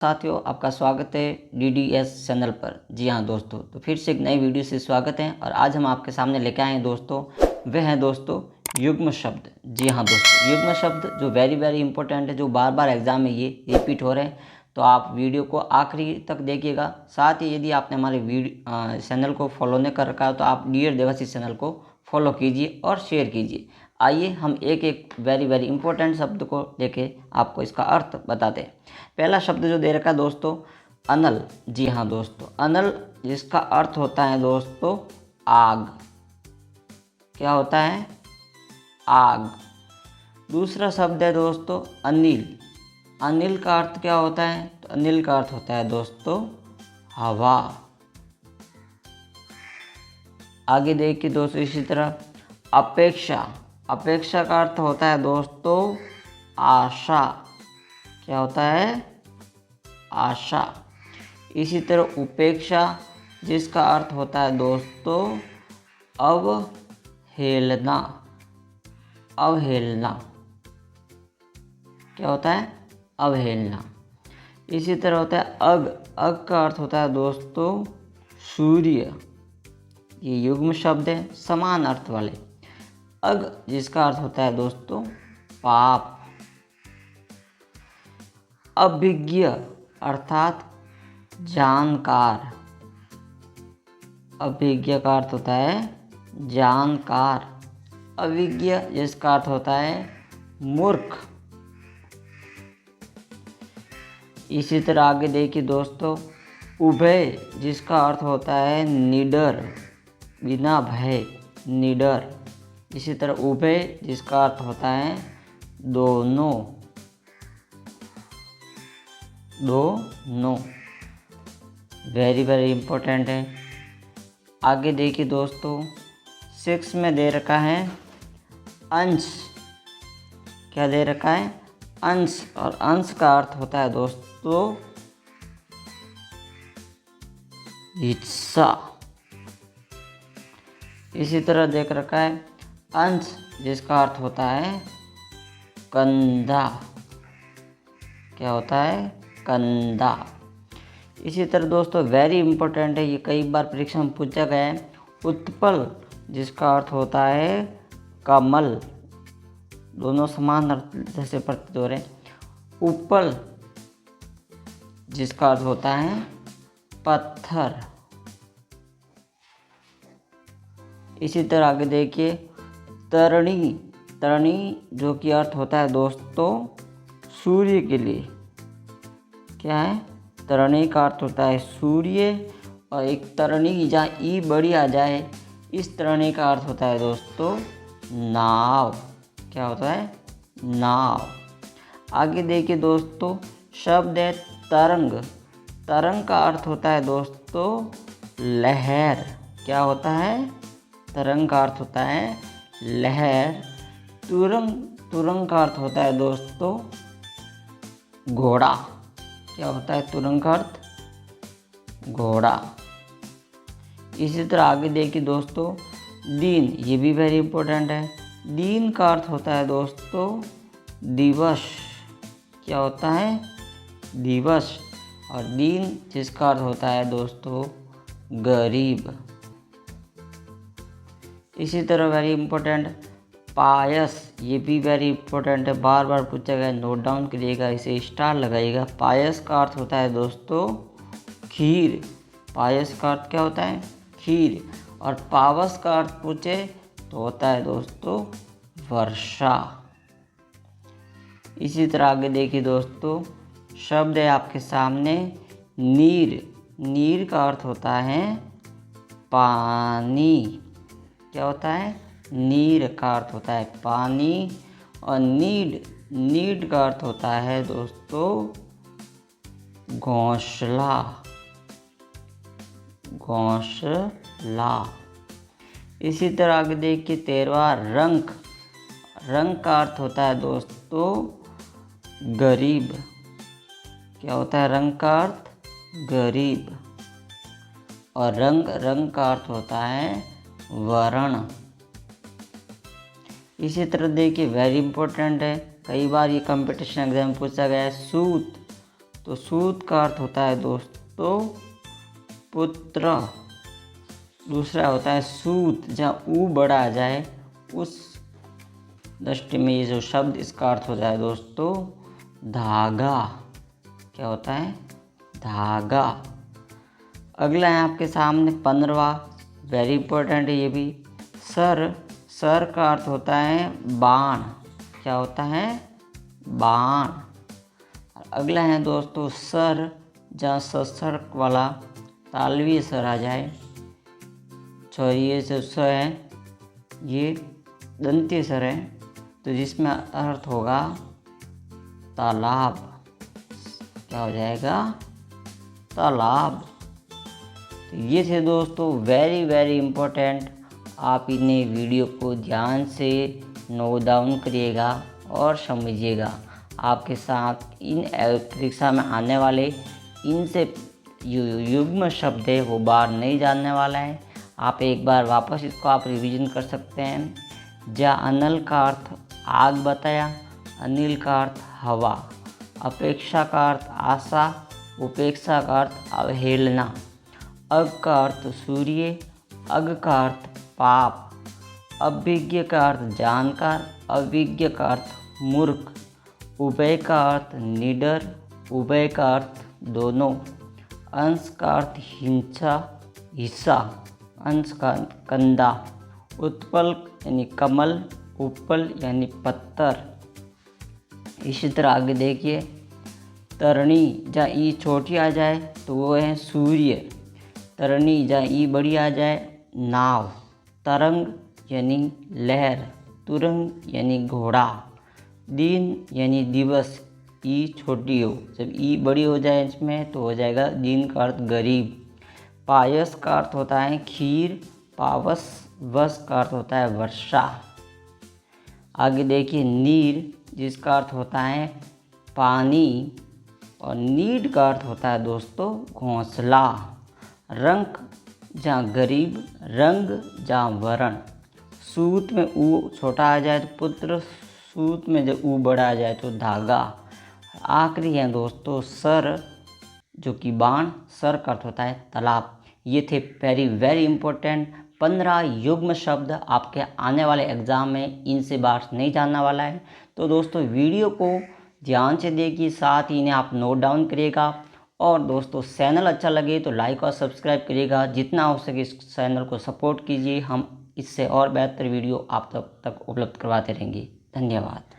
साथियों, आपका स्वागत है DDS चैनल पर। जी हाँ दोस्तों, तो फिर से एक नई वीडियो से स्वागत है। और आज हम आपके सामने लेके आए हैं दोस्तों, वह है दोस्तों युग्म शब्द। जी हाँ दोस्तों, युग्म शब्द जो वेरी इंपॉर्टेंट है, जो बार बार एग्जाम में ये रिपीट हो रहे हैं। तो आप वीडियो को आखिरी तक देखिएगा। साथ ही यदि आपने हमारे चैनल को फॉलो नहीं कर रखा है तो आप डियर देवाशीष चैनल को फॉलो कीजिए और शेयर कीजिए। आइए हम एक एक वेरी इंपॉर्टेंट शब्द को लेके आपको इसका अर्थ बताते हैं। पहला शब्द जो दे रखा है दोस्तों, अनल। जी हाँ दोस्तों, अनल जिसका अर्थ होता है दोस्तों आग। क्या होता है? आग। दूसरा शब्द है दोस्तों अनिल। अनिल का अर्थ क्या होता है? तो अनिल का अर्थ होता है दोस्तों हवा। आगे देखिए दोस्तों, इसी तरह अपेक्षा। अपेक्षा का अर्थ होता है दोस्तों आशा। क्या होता है? आशा। इसी तरह उपेक्षा जिसका अर्थ होता है दोस्तों अवहेलना। अवहेलना। क्या होता है? अवहेलना। इसी तरह होता है अग। अग का अर्थ होता है दोस्तों सूर्य। ये युग्म शब्द है, समान अर्थ वाले। अग जिसका अर्थ होता है दोस्तों पाप। अभिज्ञ अर्थात जानकार। अभिज्ञ का अर्थ होता है जानकार। अविज्ञ जिसका अर्थ होता है मूर्ख। इसी तरह आगे देखिए दोस्तों, उभय जिसका अर्थ होता है निडर, बिना भय, निडर। इसी तरह उभय जिसका अर्थ होता है दोनों। दोनों वेरी इंपॉर्टेंट है। आगे देखिए दोस्तों, 6 में दे रखा है अंश। क्या दे रखा है? अंश। और अंश का अर्थ होता है दोस्तों हिस्सा। इसी तरह देख रखा है अंश जिसका अर्थ होता है कंधा। क्या होता है? कंधा। इसी तरह दोस्तों वेरी इंपॉर्टेंट है, ये कई बार परीक्षा में पूछा गया है, उत्पल जिसका अर्थ होता है कमल। दोनों समान अर्थ जैसे प्रतीत हो रहे हैं। उपल जिसका अर्थ होता है पत्थर। इसी तरह आगे देखिए तरणी। तरणी जो कि अर्थ होता है दोस्तों सूर्य के लिए। क्या है? तरणी का अर्थ होता है सूर्य। और एक तरणी जहाँ ई बड़ी आ जाए, इस तरणी का अर्थ होता है दोस्तों नाव। क्या होता है? नाव। आगे देखिए दोस्तों, शब्द है तरंग। तरंग का अर्थ होता है दोस्तों लहर। क्या होता है? तरंग का अर्थ होता है लहर। तुरंग। तुरंग का अर्थ होता है दोस्तों घोड़ा। क्या होता है तुरंग का अर्थ? घोड़ा। इसी तरह आगे देखिए दोस्तों, दिन। ये भी वेरी इंपॉर्टेंट है। दिन का अर्थ होता है दोस्तों दिवस। क्या होता है? दिवस। और दिन जिसका अर्थ होता है दोस्तों गरीब। इसी तरह वेरी इंपॉर्टेंट पायस। ये भी वेरी इंपॉर्टेंट है, बार बार पूछा गया, नोट डाउन करिएगा, इसे स्टार लगाइएगा। पायस का अर्थ होता है दोस्तों खीर। पायस का अर्थ क्या होता है? खीर। और पावस का अर्थ पूछे तो होता है दोस्तों वर्षा। इसी तरह आगे देखिए दोस्तों, शब्द है आपके सामने नीर। नीर का अर्थ होता है पानी। क्या होता है? नीर का अर्थ होता है पानी। और नीड। नीड का अर्थ होता है दोस्तों घोंसला। घोंसला। इसी तरह आगे देखिए 13वां रंक। रंक का अर्थ होता है दोस्तों गरीब। क्या होता है रंग का अर्थ? गरीब। और रंग का अर्थ होता है वर्ण। इसी तरह देखिए वेरी इंपॉर्टेंट है, कई बार ये कंपटीशन एग्जाम में पूछा गया है सूत। तो सूत का अर्थ होता है दोस्तों पुत्र। दूसरा होता है सूत, जहाँ ऊ बड़ा आ जाए उस दृष्टि में ये जो शब्द इसका अर्थ होता है दोस्तों धागा। क्या होता है? धागा। अगला है आपके सामने 15वां, वेरी इंपॉर्टेंट है ये भी। सर, सर का अर्थ होता है बाण। क्या होता है? बाण। अगला है दोस्तों सर, जहाँ ससर वाला तालवी सर आ जाए। ये जो स है ये दंती सर है, तो जिसमें अर्थ होगा तालाब। क्या हो जाएगा? तालाब। तो ये थे दोस्तों वेरी वेरी इम्पोर्टेंट। आप इन्हें वीडियो को ध्यान से नोट डाउन करिएगा और समझिएगा। आपके साथ इन परीक्षा में आने वाले इनसे युग्म शब्द है वो बार नहीं जानने वाला है। आप एक बार वापस इसको आप रिवीजन कर सकते हैं। जा अनल का अर्थ आग बताया, अनिल का अर्थ हवा, अपेक्षा का अर्थ आशा, उपेक्षा का अर्थ अवहेलना, अग का अर्थ सूर्य, अग का अर्थ पाप, अभिज्ञ का अर्थ जानकार, अविज्ञ का अर्थ मूर्ख, उभय का अर्थ निडर, उभय का अर्थ दोनों, अंश का अर्थ हिस्सा, अंश का कंधा, उत्पल यानी कमल, उपल यानी पत्थर। इसी तरह आगे देखिए तरणी, जहाँ ई छोटी आ जाए तो वो है सूर्य। तरणी जहाँ ई बड़ी आ जाए नाव। तरंग यानी लहर, तुरंग यानी घोड़ा, दिन यानी दिवस, ई छोटी हो। जब ई बड़ी हो जाए इसमें तो हो जाएगा दिन का अर्थ गरीब। पायस का अर्थ होता है खीर, पावस वस का अर्थ होता है वर्षा। आगे देखिए नीर, जिसका अर्थ होता है पानी, और नीड का अर्थ होता है दोस्तों घोंसला। रंक जहाँ गरीब, रंग जहाँ वरण। सूत में ऊ छोटा आ जाए तो पुत्र, सूत में जब ऊ बड़ा आ जाए तो धागा। आखिरी है दोस्तों सर, जो कि बाण, सर का अर्थ होता है तालाब। ये थे वेरी वेरी इंपॉर्टेंट 15 युग्म शब्द। आपके आने वाले एग्ज़ाम में इनसे बाहर नहीं जानने वाला है। तो दोस्तों वीडियो को ध्यान से देखिए, साथ ही इन्हें आप नोट डाउन करिएगा। और दोस्तों चैनल अच्छा लगे तो लाइक और सब्सक्राइब करिएगा। जितना हो सके इस चैनल को सपोर्ट कीजिए। हम इससे और बेहतर वीडियो आप तक उपलब्ध करवाते रहेंगे। धन्यवाद।